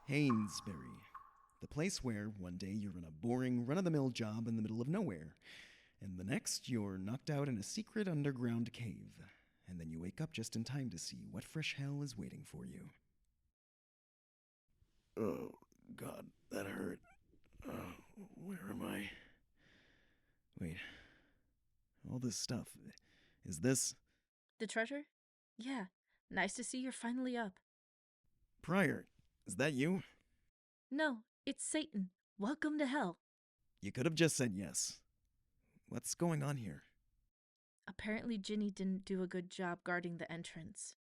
Hainesbury. The place where one day you're in a boring, run-of-the-mill job in the middle of nowhere, and the next you're knocked out in a secret underground cave, and then you wake up just in time to see what fresh hell is waiting for you. Oh, God, that hurt. Where am I? Wait. All this stuff. Is this... The treasure? Yeah. Nice to see you're finally up. Pryor, is that you? No, it's Satan. Welcome to hell. You could have just said yes. What's going on here? Apparently Ginny didn't do a good job guarding the entrance.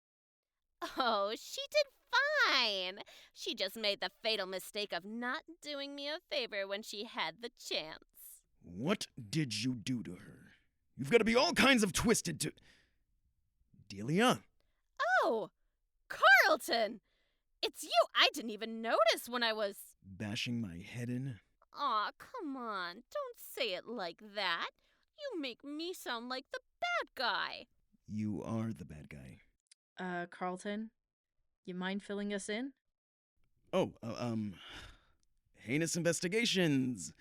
Oh, she did fine. She just made the fatal mistake of not doing me a favor when she had the chance. What did you do to her? You've got to be all kinds of twisted to... Delia? Oh, Carlton! It's you! I didn't even notice when I was... Bashing my head in? Aw, come on. Don't say it like that. You make me sound like the bad guy. You are the bad guy. Carlton? You mind filling us in? Oh, heinous investigations.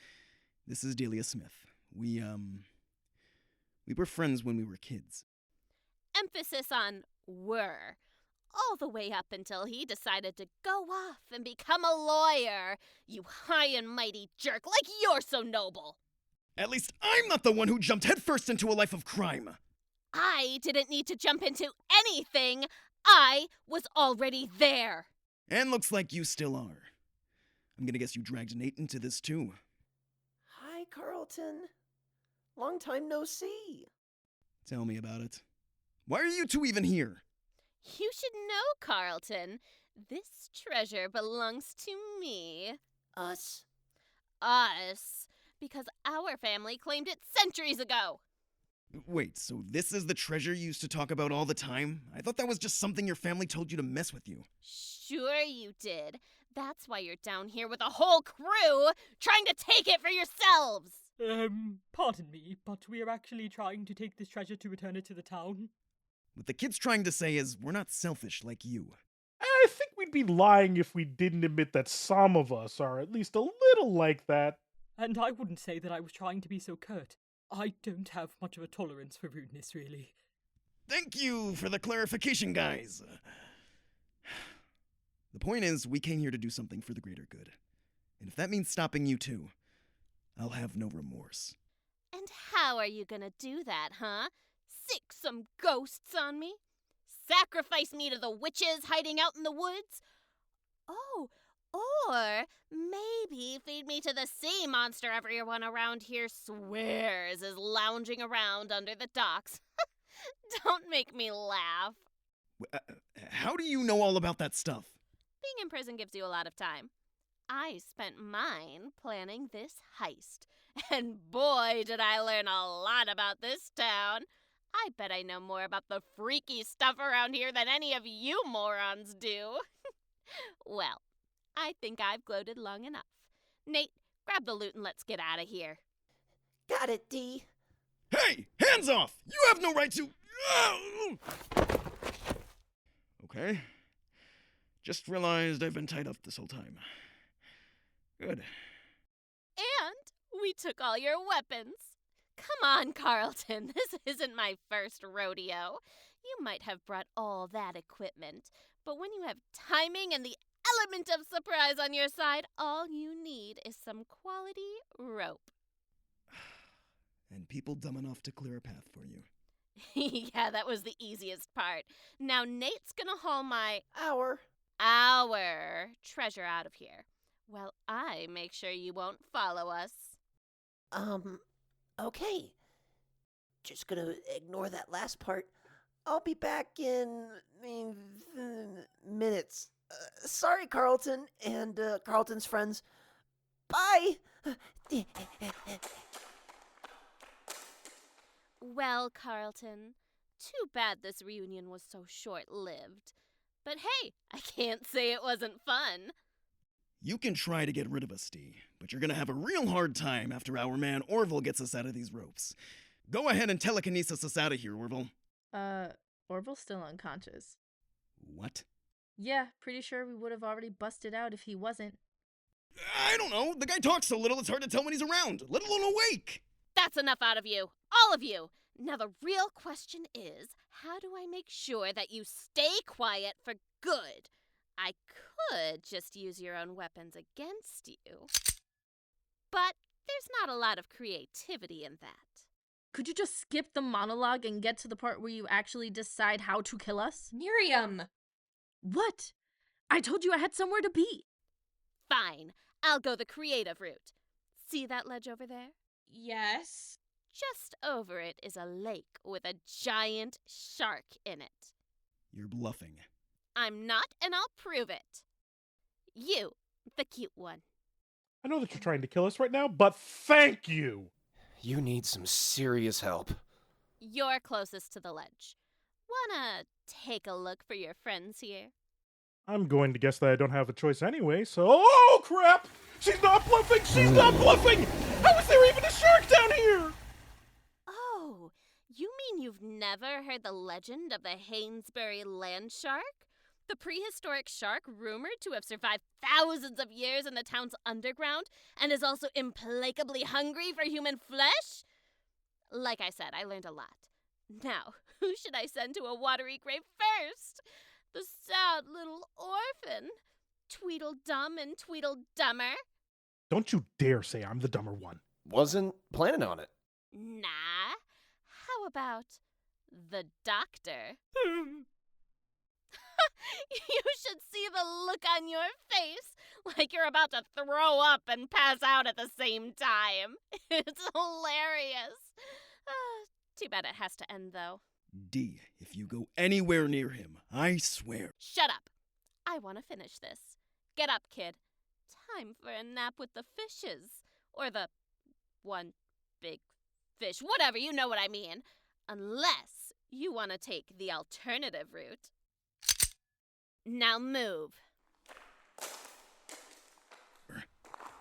This is Delia Smith. We were friends when we were kids. Emphasis on were. All the way up until he decided to go off and become a lawyer. You high and mighty jerk, like you're so noble. At least I'm not the one who jumped headfirst into a life of crime. I didn't need to jump into anything. I was already there. And looks like you still are. I'm gonna guess you dragged Nate into this too. Hi, Carlton. Long time no see. Tell me about it. Why are you two even here? You should know, Carlton. This treasure belongs to me. Us? Us. Because our family claimed it centuries ago. Wait, so this is the treasure you used to talk about all the time? I thought that was just something your family told you to mess with you. Sure you did. That's why you're down here with a whole crew, trying to take it for yourselves. Pardon me, but we are actually trying to take this treasure to return it to the town. What the kid's trying to say is, we're not selfish like you. I think we'd be lying if we didn't admit that some of us are at least a little like that. And I wouldn't say that I was trying to be so curt. I don't have much of a tolerance for rudeness, really. Thank you for the clarification, guys. The point is, we came here to do something for the greater good. And if that means stopping you too, I'll have no remorse. And how are you gonna do that, huh? Sick some ghosts on me? Sacrifice me to the witches hiding out in the woods? Oh, or maybe feed me to the sea monster everyone around here swears is lounging around under the docks. Don't make me laugh. How do you know all about that stuff? Being in prison gives you a lot of time. I spent mine planning this heist. And boy, did I learn a lot about this town. I bet I know more about the freaky stuff around here than any of you morons do. Well, I think I've gloated long enough. Nate, grab the loot and let's get out of here. Got it, D. Hey! Hands off! You have no right to... Okay. Just realized I've been tied up this whole time. Good. And we took all your weapons. Come on, Carlton. This isn't my first rodeo. You might have brought all that equipment, but when you have timing and the element of surprise on your side, all you need is some quality rope. And people dumb enough to clear a path for you. Yeah, that was the easiest part. Now Nate's gonna haul my... Our treasure out of here. While I make sure you won't follow us. Okay. Just gonna ignore that last part. I'll be back in, minutes. Sorry, Carlton, and Carlton's friends. Bye! Well, Carlton, too bad this reunion was so short-lived. But hey, I can't say it wasn't fun. You can try to get rid of us, Dee, but you're gonna have a real hard time after our man Orville gets us out of these ropes. Go ahead and telekinesis us out of here, Orville. Orville's still unconscious. What? Yeah, pretty sure we would have already busted out if he wasn't. I don't know. The guy talks so little it's hard to tell when he's around, let alone awake. That's enough out of you. All of you. Now the real question is, how do I make sure that you stay quiet for good? I could just use your own weapons against you. But there's not a lot of creativity in that. Could you just skip the monologue and get to the part where you actually decide how to kill us? Miriam! What? I told you I had somewhere to be. Fine. I'll go the creative route. See that ledge over there? Yes? Just over it is a lake with a giant shark in it. You're bluffing. I'm not, and I'll prove it. You, the cute one. I know that you're trying to kill us right now, but thank you! You need some serious help. You're closest to the ledge. Wanna take a look for your friends here? I'm going to guess that I don't have a choice anyway, so... Oh, crap! She's not bluffing! She's not bluffing! How is there even a shark down here? Oh, you mean you've never heard the legend of the Hainesbury land shark? The prehistoric shark rumored to have survived thousands of years in the town's underground and is also implacably hungry for human flesh? Like I said, I learned a lot. Now, who should I send to a watery grave first? The sad little orphan. Tweedledum and Tweedledummer. Don't you dare say I'm the dumber one. Wasn't planning on it. Nah. How about the doctor? You should see the look on your face, like you're about to throw up and pass out at the same time. It's hilarious. Too bad it has to end, though. D, if you go anywhere near him, I swear. Shut up. I want to finish this. Get up, kid. Time for a nap with the fishes. Or the one big fish. Whatever, you know what I mean. Unless you want to take the alternative route. Now move.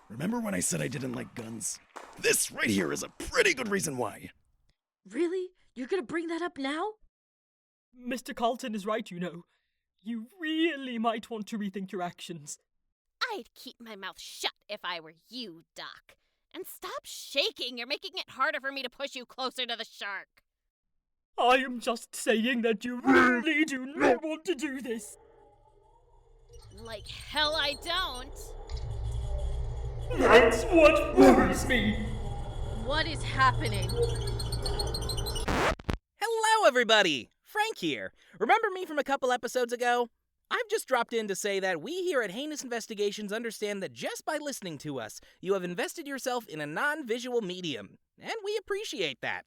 Remember when I said I didn't like guns? This right here is a pretty good reason why. Really? You're gonna bring that up now? Mr. Carlton is right, you know. You really might want to rethink your actions. I'd keep my mouth shut if I were you, Doc. And stop shaking. You're making it harder for me to push you closer to the shark. I am just saying that you really do not want to do this. Like hell I don't. That's what worries me. What is happening? Hello, everybody! Frank here. Remember me from a couple episodes ago? I've just dropped in to say that we here at Heinous Investigations understand that just by listening to us, you have invested yourself in a non-visual medium, and we appreciate that.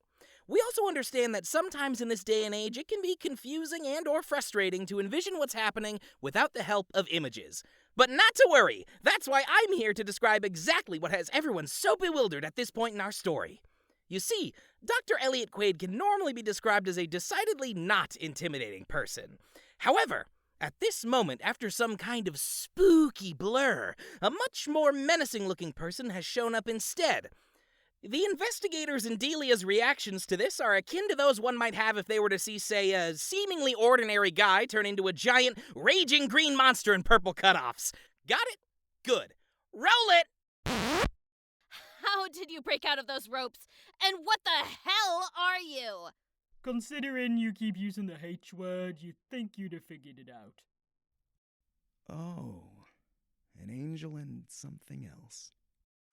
We also understand that sometimes in this day and age, it can be confusing and or frustrating to envision what's happening without the help of images. But not to worry, that's why I'm here to describe exactly what has everyone so bewildered at this point in our story. You see, Dr. Elliot Quaid can normally be described as a decidedly not intimidating person. However, at this moment, after some kind of spooky blur, a much more menacing-looking person has shown up instead. The investigators and Delia's reactions to this are akin to those one might have if they were to see, say, a seemingly ordinary guy turn into a giant, raging green monster in purple cutoffs. Got it? Good. Roll it! How did you break out of those ropes? And what the hell are you? Considering you keep using the H word, you'd think you'd have figured it out. Oh, an angel and something else.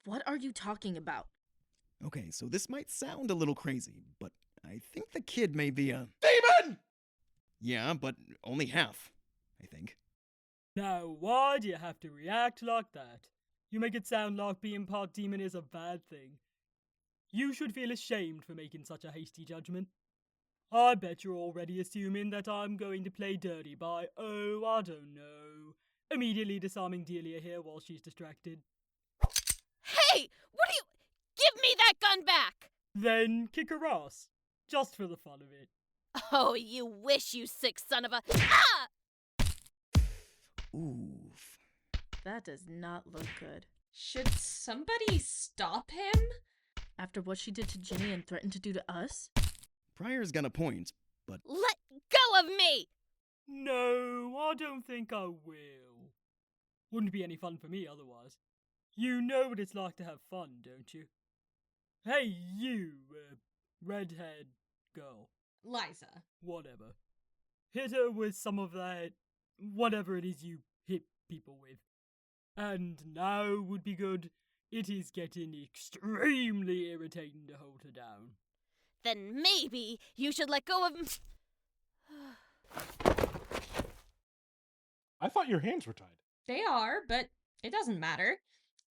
What are you talking about? Okay, so this might sound a little crazy, but I think the kid may be a... Demon! Yeah, but only half, I think. Now, why do you have to react like that? You make it sound like being part demon is a bad thing. You should feel ashamed for making such a hasty judgment. I bet you're already assuming that I'm going to play dirty by, oh, I don't know, immediately disarming Delia here while she's distracted. Hey! What are you... Give me that gun back! Then kick her ass, just for the fun of it. Oh, you wish, you sick son of a... Ah! Oof. That does not look good. Should somebody stop him? After what she did to Ginny and threatened to do to us? Pryor's got a point, but... Let go of me! No, I don't think I will. Wouldn't be any fun for me otherwise. You know what it's like to have fun, don't you? Hey, you, redhead girl. Liza. Whatever. Hit her with some of that, whatever it is you hit people with. And now would be good. It is getting extremely irritating to hold her down. Then maybe you should let go of... I thought your hands were tied. They are, but it doesn't matter.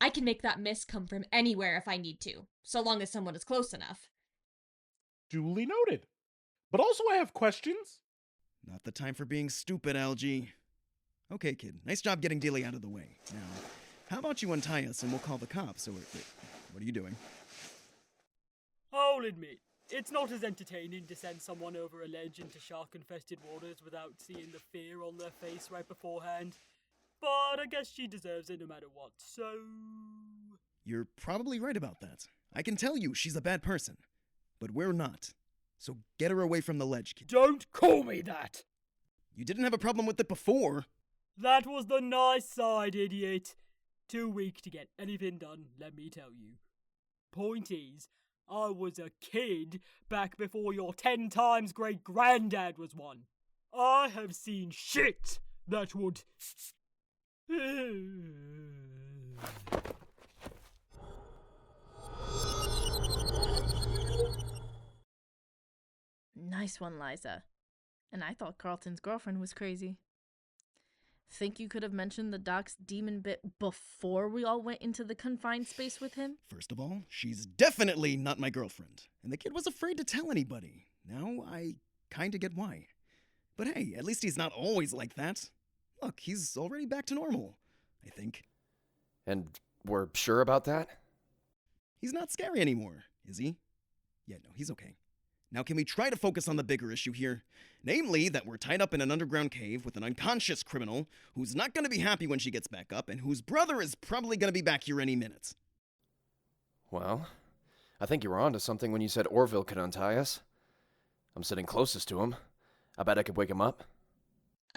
I can make that miss come from anywhere if I need to, so long as someone is close enough. Duly noted. But also I have questions. Not the time for being stupid, Algie. Okay, kid. Nice job getting Dealey out of the way. Now, how about you untie us and we'll call the cops? Or wait, what are you doing? I'll admit, it's not as entertaining to send someone over a ledge into shark-infested waters without seeing the fear on their face right beforehand. But I guess she deserves it no matter what, so... You're probably right about that. I can tell you she's a bad person. But we're not. So get her away from the ledge, kid. Don't call me that! You didn't have a problem with it before. That was the nice side, idiot. Too weak to get anything done, let me tell you. Point is, I was a kid back before your 10 times great-granddad was one. I have seen shit that would... Nice one, Liza. And I thought Carlton's girlfriend was crazy. Think you could have mentioned the doc's demon bit before we all went into the confined space with him? First of all, she's definitely not my girlfriend. And the kid was afraid to tell anybody. Now I kinda get why. But hey, at least he's not always like that. Look, he's already back to normal, I think. And we're sure about that? He's not scary anymore, is he? Yeah, no, he's okay. Now can we try to focus on the bigger issue here? Namely, that we're tied up in an underground cave with an unconscious criminal who's not gonna be happy when she gets back up and whose brother is probably gonna be back here any minute. Well, I think you were onto something when you said Orville could untie us. I'm sitting closest to him. I bet I could wake him up.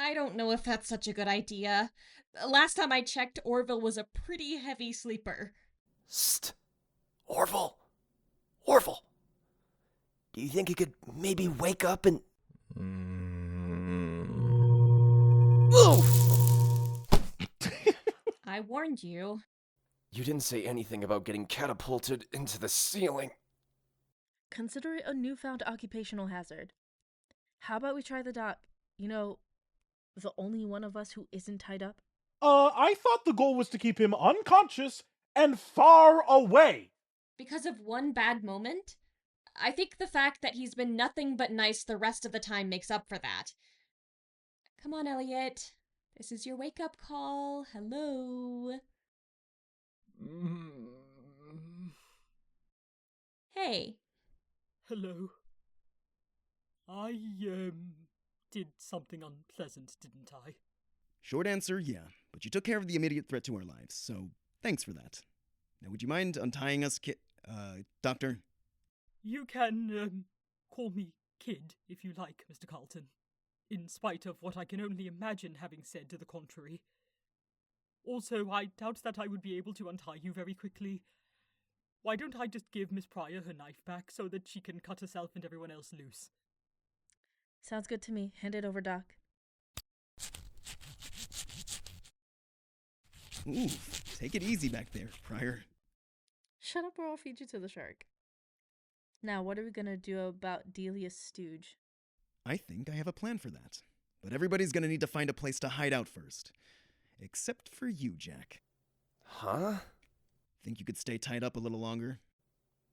I don't know if that's such a good idea. Last time I checked, Orville was a pretty heavy sleeper. St. Orville! Orville! Do you think he could maybe wake up and... I warned you. You didn't say anything about getting catapulted into the ceiling. Consider it a newfound occupational hazard. How about we try the doc? You know, the only one of us who isn't tied up? I thought the goal was to keep him unconscious and far away. Because of one bad moment? I think the fact that he's been nothing but nice the rest of the time makes up for that. Come on, Elliot. This is your wake-up call. Hello. Hey. Hello. I, did something unpleasant, didn't I? Short answer, yeah. But you took care of the immediate threat to our lives, so thanks for that. Now would you mind untying us, Doctor? You can, call me Kid, if you like, Mr. Carlton. In spite of what I can only imagine having said to the contrary. Also, I doubt that I would be able to untie you very quickly. Why don't I just give Miss Pryor her knife back so that she can cut herself and everyone else loose? Sounds good to me. Hand it over, Doc. Ooh, take it easy back there, Pryor. Shut up or I'll feed you to the shark. Now, what are we gonna do about Delia's stooge? I think I have a plan for that. But everybody's gonna need to find a place to hide out first. Except for you, Jack. Huh? Think you could stay tied up a little longer?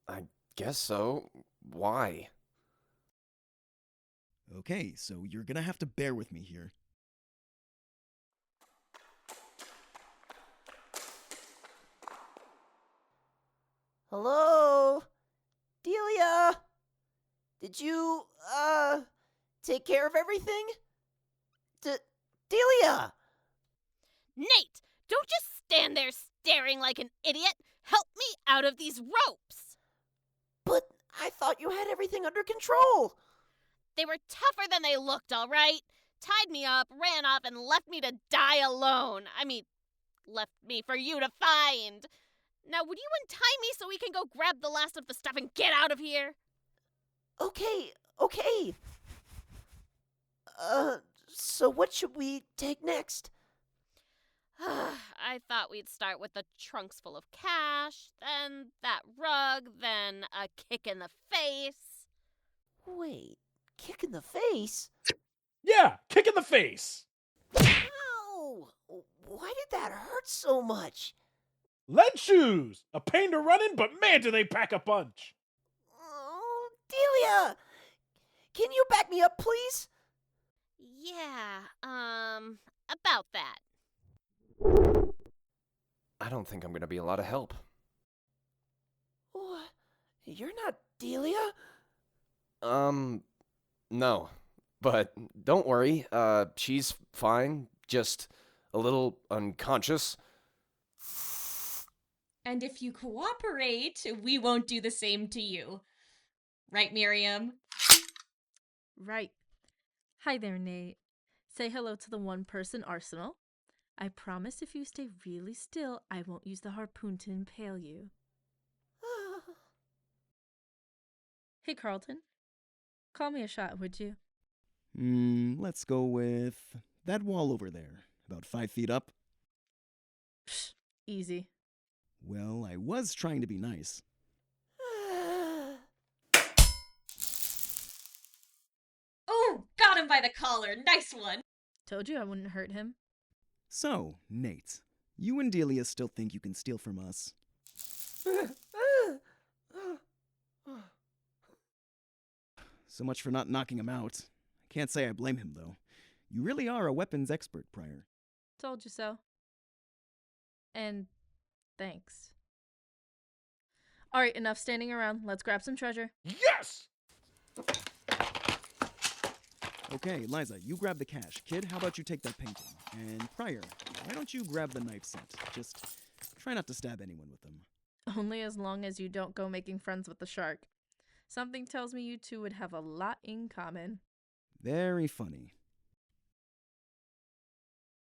I guess so. Why? Okay, so you're gonna have to bear with me here. Hello? Delia? Did you, take care of everything? Delia! Nate, don't just stand there staring like an idiot. Help me out of these ropes. But I thought you had everything under control. They were tougher than they looked, all right? tied me up, ran off, and left me to die alone. I mean, left me for you to find. Now, would you untie me so we can go grab the last of the stuff and get out of here? Okay. So what should we take next? I thought we'd start with the trunks full of cash, then that rug, then a kick in the face. Wait, kick in the face? Yeah, kick in the face. Ow! Why did that hurt so much? Lead shoes! A pain to run in, but man, do they pack a punch. Oh, Delia! Can you back me up, please? Yeah, about that. I don't think I'm gonna be a lot of help. What? You're not Delia? No. But don't worry, she's fine, just a little unconscious. And if you cooperate, we won't do the same to you. Right, Miriam? Right. Hi there, Nate. Say hello to the one-person arsenal. I promise if you stay really still, I won't use the harpoon to impale you. Hey, Carlton. Call me a shot, would you? Let's go with that wall over there, about 5 feet up. Psh, easy. Well, I was trying to be nice. Oh, got him by the collar. Nice one. Told you I wouldn't hurt him. So, Nate, you and Delia still think you can steal from us? So much for not knocking him out. I can't say I blame him, though. You really are a weapons expert, Pryor. Told you so. And thanks. Alright, enough standing around. Let's grab some treasure. Yes! Okay, Liza, you grab the cash. Kid, how about you take that painting? And Pryor, why don't you grab the knife set? Just try not to stab anyone with them. Only as long as you don't go making friends with the shark. Something tells me you two would have a lot in common. Very funny.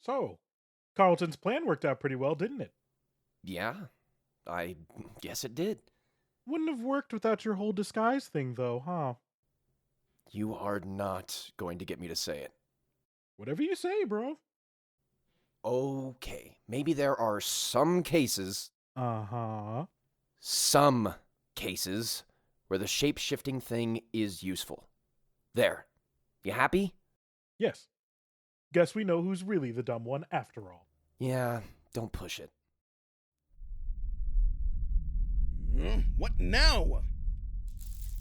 So, Carlton's plan worked out pretty well, didn't it? Yeah, I guess it did. Wouldn't have worked without your whole disguise thing, though, huh? You are not going to get me to say it. Whatever you say, bro. Okay, maybe there are some cases... Uh-huh. Some cases where the shape-shifting thing is useful. There. You happy? Yes. Guess we know who's really the dumb one after all. Yeah, don't push it. What now?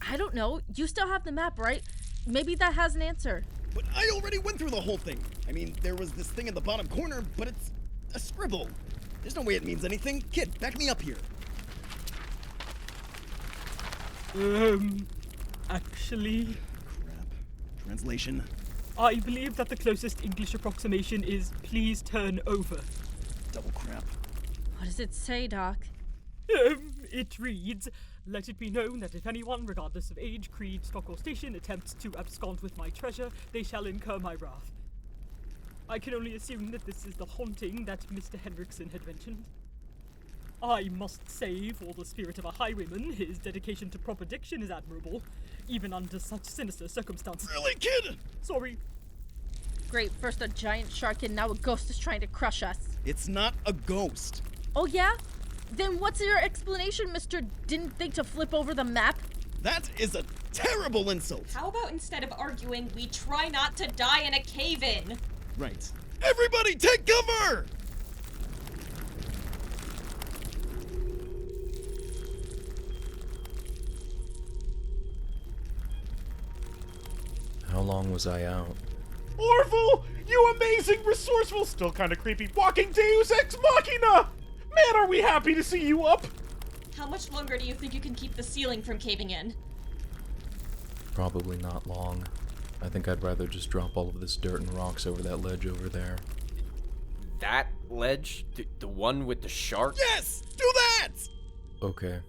I don't know. You still have the map, right? Maybe that has an answer. But I already went through the whole thing. I mean, there was this thing in the bottom corner, but it's a scribble. There's no way it means anything. Kid, back me up here. Actually... Crap. Translation. I believe that the closest English approximation is please turn over. Double crap. What does it say, Doc? It reads, let it be known that if anyone, regardless of age, creed, stock, or station, attempts to abscond with my treasure, they shall incur my wrath. I can only assume that this is the haunting that Mr. Henriksen had mentioned. I must say, for the spirit of a highwayman, his dedication to proper diction is admirable, even under such sinister circumstances. Really, kid? Sorry. Great, first a giant shark and now a ghost is trying to crush us. It's not a ghost. Oh yeah? Then what's your explanation, Mr. Didn't think to flip over the map? That is a terrible insult. How about instead of arguing, we try not to die in a cave-in? Right. Everybody take cover! How long was I out? Orville! You amazing, resourceful, still kind of creepy, walking Deus Ex Machina! Man, are we happy to see you up! How much longer do you think you can keep the ceiling from caving in? Probably not long. I think I'd rather just drop all of this dirt and rocks over that ledge over there. That ledge? The one with the shark? Yes! Do that! Okay.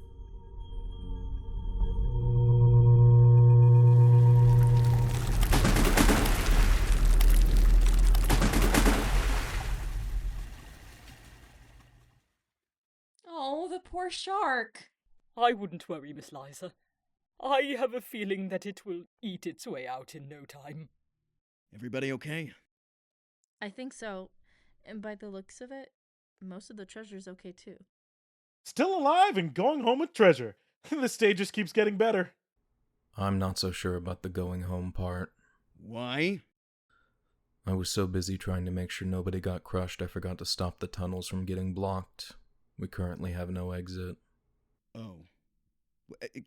poor shark. I wouldn't worry, Miss Liza. I have a feeling that it will eat its way out in no time. Everybody okay? I think so. And by the looks of it, most of the treasure's okay too. Still alive and going home with treasure. This day just keeps getting better. I'm not so sure about the going home part. Why? I was so busy trying to make sure nobody got crushed, I forgot to stop the tunnels from getting blocked. We currently have no exit. Oh.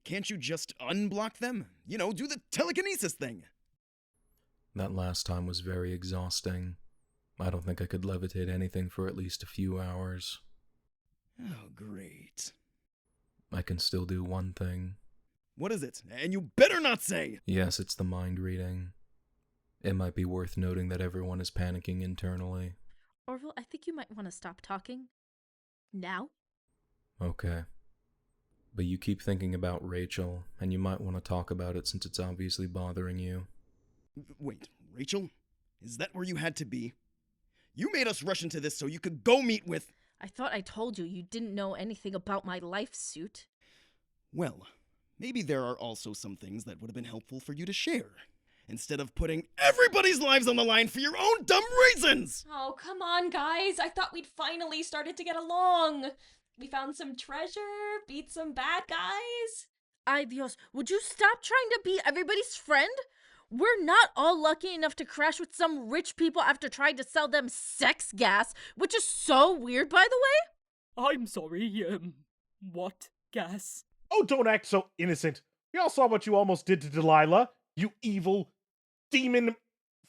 Can't you just unblock them? You know, do the telekinesis thing. That last time was very exhausting. I don't think I could levitate anything for at least a few hours. Oh, great. I can still do one thing. What is it? And you better not say! Yes, it's the mind reading. It might be worth noting that everyone is panicking internally. Orville, I think you might want to stop talking. Now? Okay. But you keep thinking about Rachel, and you might want to talk about it since it's obviously bothering you. Wait, Rachel? Is that where you had to be? You made us rush into this so you could go meet with... I thought I told you you didn't know anything about my life suit. Well, maybe there are also some things that would have been helpful for you to share, instead of putting everybody's lives on the line for your own dumb reasons! Oh, come on, guys. I thought we'd finally started to get along. We found some treasure, beat some bad guys. Ay Dios, would you stop trying to be everybody's friend? We're not all lucky enough to crash with some rich people after trying to sell them sex gas, which is so weird, by the way. I'm sorry, what gas? Oh, don't act so innocent. We all saw what you almost did to Delilah, you evil demon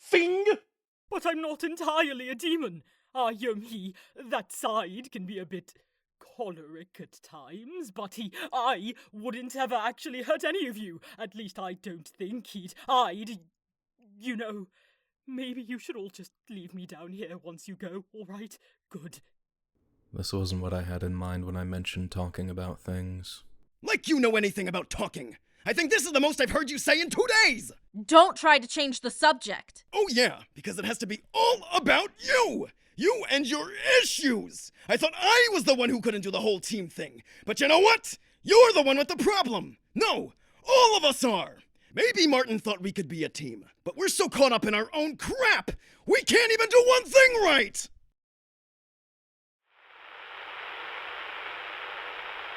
thing. But I'm not entirely a demon. That side can be a bit choleric at times, but I wouldn't ever actually hurt any of you. At least I don't think you know, maybe you should all just leave me down here once you go, alright? Good. This wasn't what I had in mind when I mentioned talking about things. Like you know anything about talking! I think this is the most I've heard you say in 2 days! Don't try to change the subject. Oh yeah, because it has to be all about you! You and your issues! I thought I was the one who couldn't do the whole team thing. But you know what? You're the one with the problem! No, all of us are! Maybe Martin thought we could be a team, but we're so caught up in our own crap! We can't even do one thing right!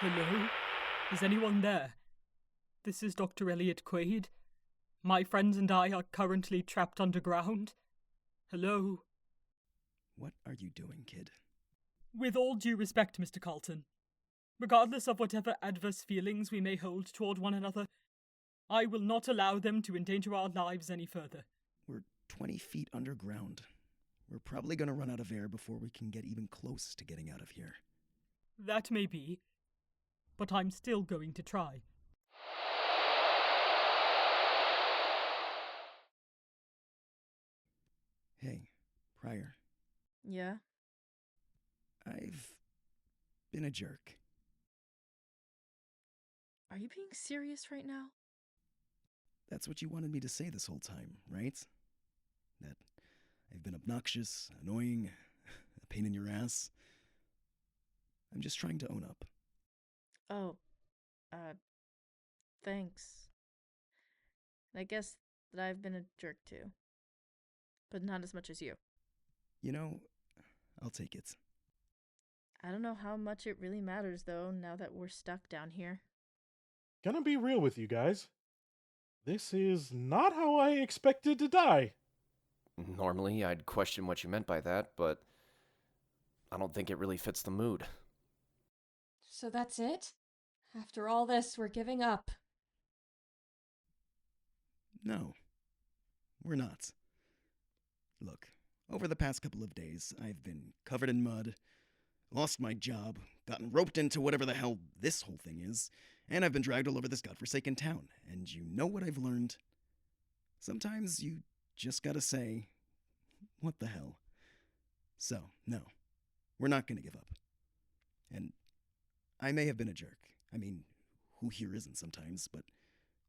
Hello? Is anyone there? This is Dr. Elliot Quaid. My friends and I are currently trapped underground. Hello? What are you doing, kid? With all due respect, Mr. Carlton, regardless of whatever adverse feelings we may hold toward one another, I will not allow them to endanger our lives any further. We're 20 feet underground. We're probably gonna run out of air before we can get even close to getting out of here. That may be, but I'm still going to try. Hey, Pryor. Yeah? I've been a jerk. Are you being serious right now? That's what you wanted me to say this whole time, right? That I've been obnoxious, annoying, a pain in your ass. I'm just trying to own up. Oh, thanks. I guess that I've been a jerk too. But not as much as you. You know, I'll take it. I don't know how much it really matters, though, now that we're stuck down here. Gonna be real with you guys. This is not how I expected to die. Normally, I'd question what you meant by that, but I don't think it really fits the mood. So that's it? After all this, we're giving up. No, we're not. Look, over the past couple of days, I've been covered in mud, lost my job, gotten roped into whatever the hell this whole thing is, and I've been dragged all over this godforsaken town. And you know what I've learned? Sometimes you just gotta say, what the hell? So, no, we're not gonna give up. And I may have been a jerk. I mean, who here isn't sometimes, but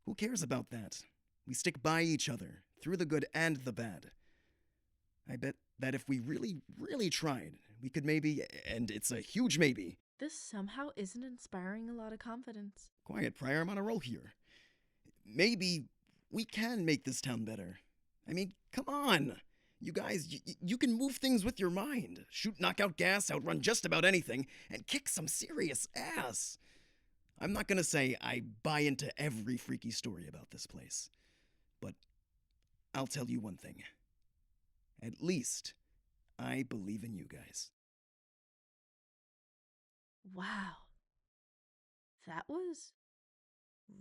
who cares about that? We stick by each other, through the good and the bad. I bet that if we really, really tried, we could maybe, and it's a huge maybe, This somehow isn't inspiring a lot of confidence. Quiet, Pryor, I'm on a roll here. Maybe we can make this town better. I mean, come on. You guys, you can move things with your mind. Shoot knockout gas, outrun just about anything, and kick some serious ass. I'm not gonna say I buy into every freaky story about this place, but I'll tell you one thing. At least, I believe in you guys. Wow. That was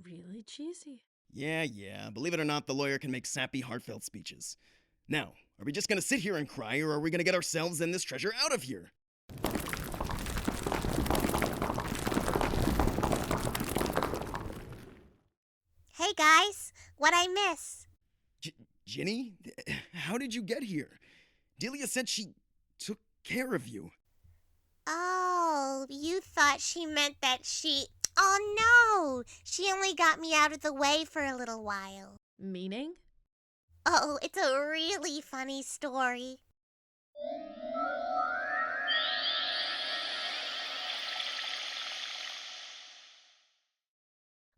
really cheesy. Yeah, believe it or not, the lawyer can make sappy, heartfelt speeches. Now, are we just gonna sit here and cry, or are we gonna get ourselves and this treasure out of here? Hey guys, what'd I miss? Ginny? How did you get here? Delia said she took care of you. Oh, you thought she meant that she... Oh no! She only got me out of the way for a little while. Meaning? Oh, it's a really funny story.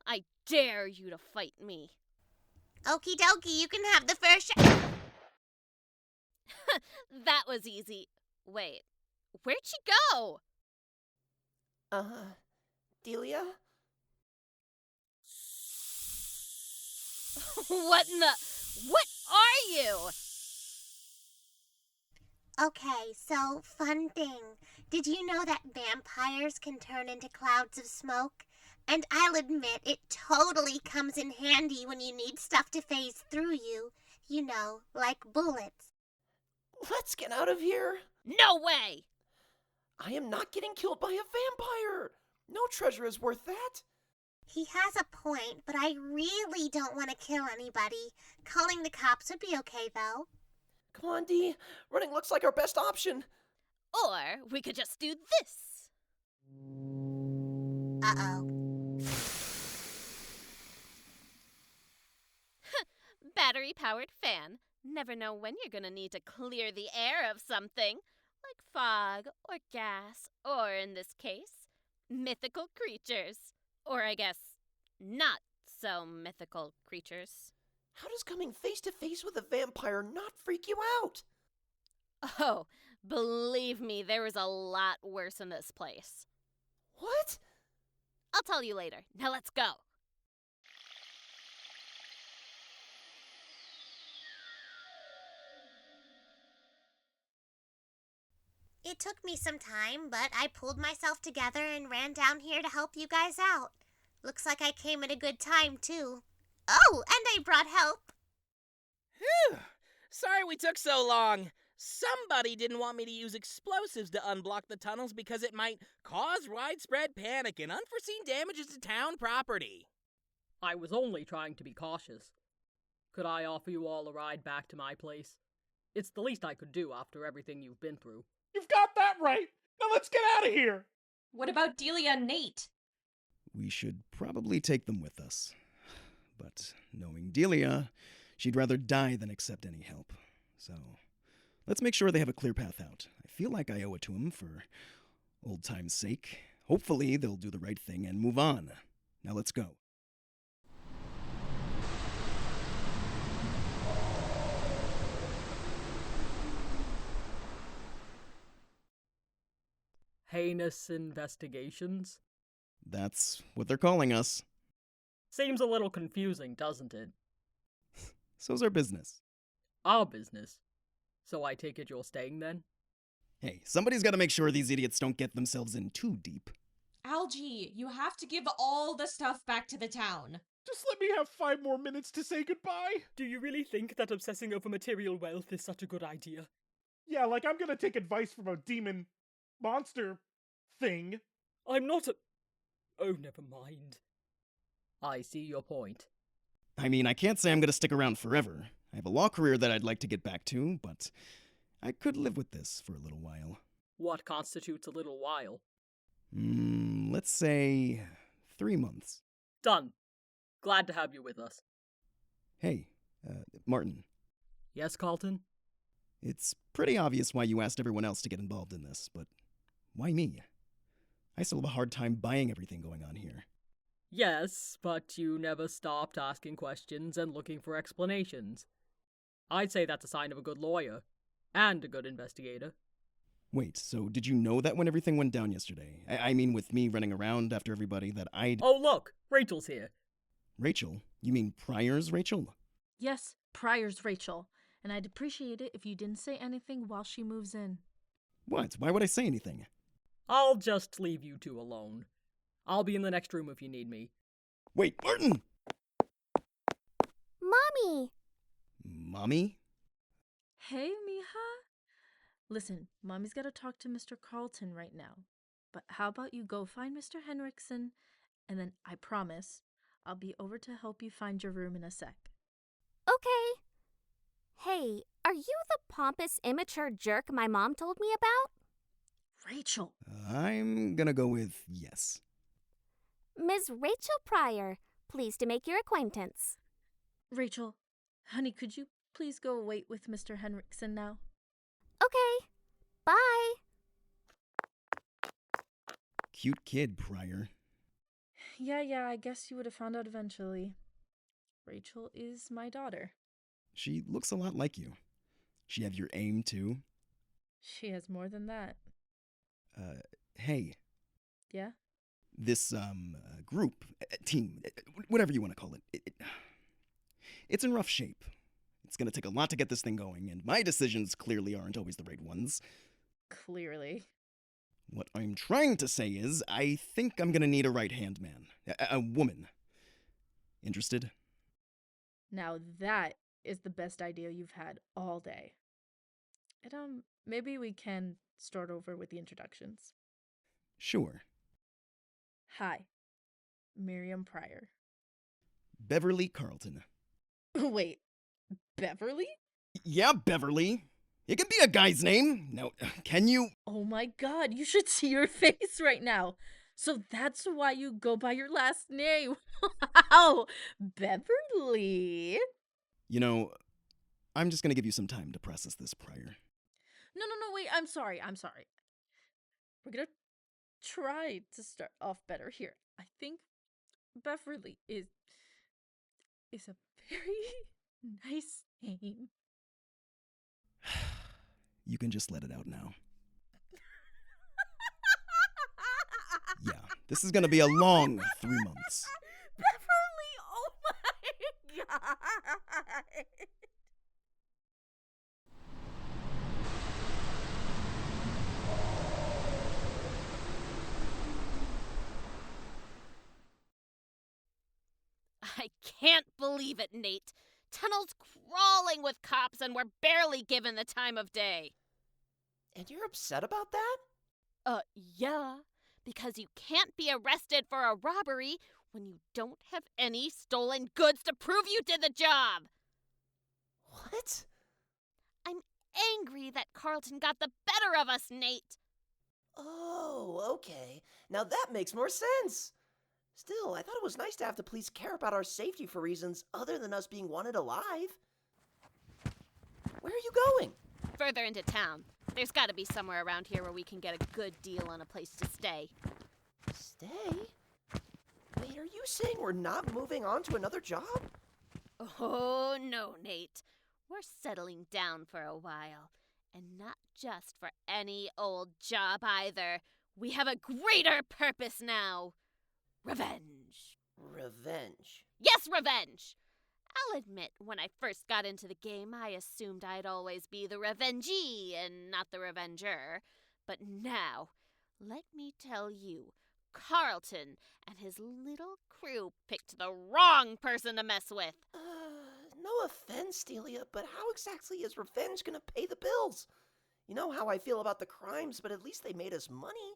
I dare you to fight me. Okie dokie, you can have the first shot. That was easy. Wait, where'd she go? Delia? What are you? Okay, so, fun thing. Did you know that vampires can turn into clouds of smoke? And I'll admit, it totally comes in handy when you need stuff to phase through you. You know, like bullets. Let's get out of here. No way! I am not getting killed by a vampire. No treasure is worth that. He has a point, but I really don't want to kill anybody. Calling the cops would be okay, though. Come on, Dee. Running looks like our best option. Or we could just do this. Uh-oh. Battery-powered fan. Never know when you're gonna need to clear the air of something. Like fog, or gas, or in this case, mythical creatures. Or I guess, not so mythical creatures. How does coming face to face with a vampire not freak you out? Oh, believe me, there was a lot worse in this place. What? I'll tell you later. Now let's go. It took me some time, but I pulled myself together and ran down here to help you guys out. Looks like I came at a good time, too. Oh, and I brought help. Whew. Sorry we took so long. Somebody didn't want me to use explosives to unblock the tunnels because it might cause widespread panic and unforeseen damages to town property. I was only trying to be cautious. Could I offer you all a ride back to my place? It's the least I could do after everything you've been through. You've got that right. Now let's get out of here. What about Delia and Nate? We should probably take them with us. But knowing Delia, she'd rather die than accept any help. So, let's make sure they have a clear path out. I feel like I owe it to them for old time's sake. Hopefully, they'll do the right thing and move on. Now let's go. Heinous investigations? That's what they're calling us. Seems a little confusing, doesn't it? So's our business. Our business? So I take it you're staying then? Hey, somebody's got to make sure these idiots don't get themselves in too deep. Algie, you have to give all the stuff back to the town. Just let me have 5 more minutes to say goodbye. Do you really think that obsessing over material wealth is such a good idea? Yeah, like I'm gonna take advice from a demon monster thing. I'm not a... Oh, never mind. I see your point. I mean, I can't say I'm going to stick around forever. I have a law career that I'd like to get back to, but I could live with this for a little while. What constitutes a little while? Let's say 3 months. Done. Glad to have you with us. Hey, Martin. Yes, Carlton? It's pretty obvious why you asked everyone else to get involved in this, but why me? I still have a hard time buying everything going on here. Yes, but you never stopped asking questions and looking for explanations. I'd say that's a sign of a good lawyer. And a good investigator. Wait, so did you know that when everything went down yesterday? I mean, with me running around after everybody that I'd... Oh, look! Rachel's here. Rachel? You mean Pryor's Rachel? Yes, Pryor's Rachel. And I'd appreciate it if you didn't say anything while she moves in. What? Why would I say anything? I'll just leave you two alone. I'll be in the next room if you need me. Wait, Martin! Mommy! Mommy? Hey, mija. Listen, Mommy's gotta talk to Mr. Carlton right now. But how about you go find Mr. Henriksen, and then I promise I'll be over to help you find your room in a sec. Okay. Hey, are you the pompous, immature jerk my mom told me about? Rachel. I'm gonna go with yes. Ms. Rachel Pryor, pleased to make your acquaintance. Rachel, honey, could you please go wait with Mr. Henriksen now? Okay. Bye. Cute kid, Pryor. Yeah, I guess you would have found out eventually. Rachel is my daughter. She looks a lot like you. She have your aim, too? She has more than that. Hey. Yeah? This, group, team, whatever you want to call it, it's in rough shape. It's gonna take a lot to get this thing going, and my decisions clearly aren't always the right ones. Clearly. What I'm trying to say is, I think I'm gonna need a right-hand man. A woman. Interested? Now that is the best idea you've had all day. And, maybe we can start over with the introductions. Sure. Hi. Miriam Pryor. Beverly Carlton. Wait, Beverly? Yeah, Beverly. It can be a guy's name. Now, can you... Oh my god, you should see your face right now. So that's why you go by your last name. Wow, Beverly. You know, I'm just gonna give you some time to process this, Pryor. No, wait, I'm sorry. We're gonna try to start off better here. I think Beverly is a very nice name. You can just let it out now. Yeah, this is gonna be a long 3 months. Beverly, oh my god! I can't believe it, Nate. Tunnel's crawling with cops and we're barely given the time of day. And you're upset about that? Yeah. Because you can't be arrested for a robbery when you don't have any stolen goods to prove you did the job. What? I'm angry that Carlton got the better of us, Nate. Oh, okay. Now that makes more sense. Still, I thought it was nice to have the police care about our safety for reasons other than us being wanted alive. Where are you going? Further into town. There's got to be somewhere around here where we can get a good deal on a place to stay. Stay? Wait, are you saying we're not moving on to another job? Oh, no, Nate. We're settling down for a while. And not just for any old job either. We have a greater purpose now. Revenge. Revenge? Yes, revenge! I'll admit, when I first got into the game, I assumed I'd always be the revengee and not the revenger. But now, let me tell you, Carlton and his little crew picked the wrong person to mess with. No offense, Delia, but how exactly is revenge gonna pay the bills? You know how I feel about the crimes, but at least they made us money.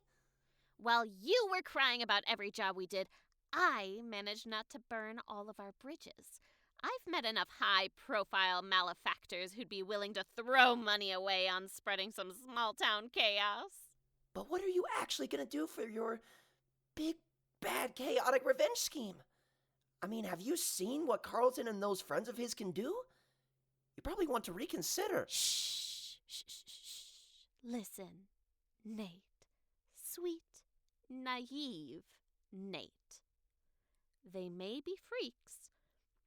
While you were crying about every job we did, I managed not to burn all of our bridges. I've met enough high-profile malefactors who'd be willing to throw money away on spreading some small-town chaos. But what are you actually gonna do for your big, bad, chaotic revenge scheme? I mean, have you seen what Carlton and those friends of his can do? You probably want to reconsider. Shh. Listen, Nate. Sweet naive Nate. They may be freaks,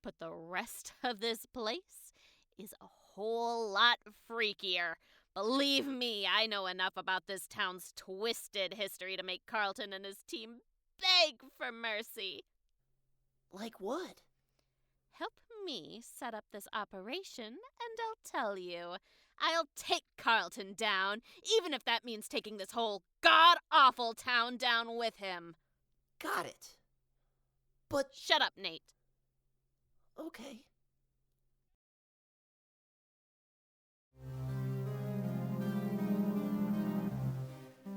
but the rest of this place is a whole lot freakier. Believe me, I know enough about this town's twisted history to make Carlton and his team beg for mercy. Like what? Help me set up this operation, and I'll tell you. I'll take Carlton down, even if that means taking this whole god-awful town down with him. Got it. But... Shut up, Nate. Okay.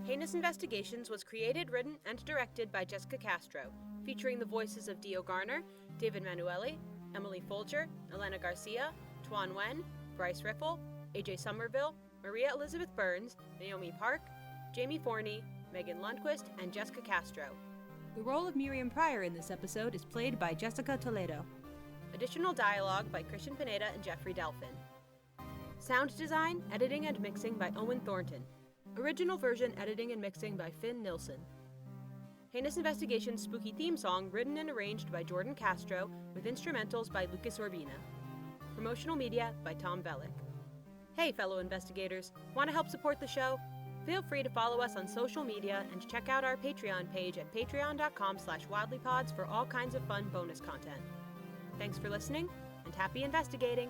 Heinous Investigations was created, written, and directed by Jessica Castro, featuring the voices of Dio Garner, David Manuele, Emily Foulger, Elena García, Toan Nguyen, Bryce Riffle, AJ Somerville, Maria Elizabeth Burns, Naomi Park, Jamie Forney, Megan Lundquist, and Jessica Castro. The role of Miriam Pryor in this episode is played by Jessica Toledo. Additional dialogue by Christian Pineda and Jeffrey Delphin. Sound design, editing, and mixing by Owen Thornton. Original version editing and mixing by Finn Nielsen. Heinous Investigations spooky theme song written and arranged by Jordan Castro with instrumentals by Lucas Orbina. Promotional media by Tom Vellick. Hey fellow investigators, want to help support the show? Feel free to follow us on social media and check out our Patreon page at patreon.com/wildlypods for all kinds of fun bonus content. Thanks for listening, and happy investigating!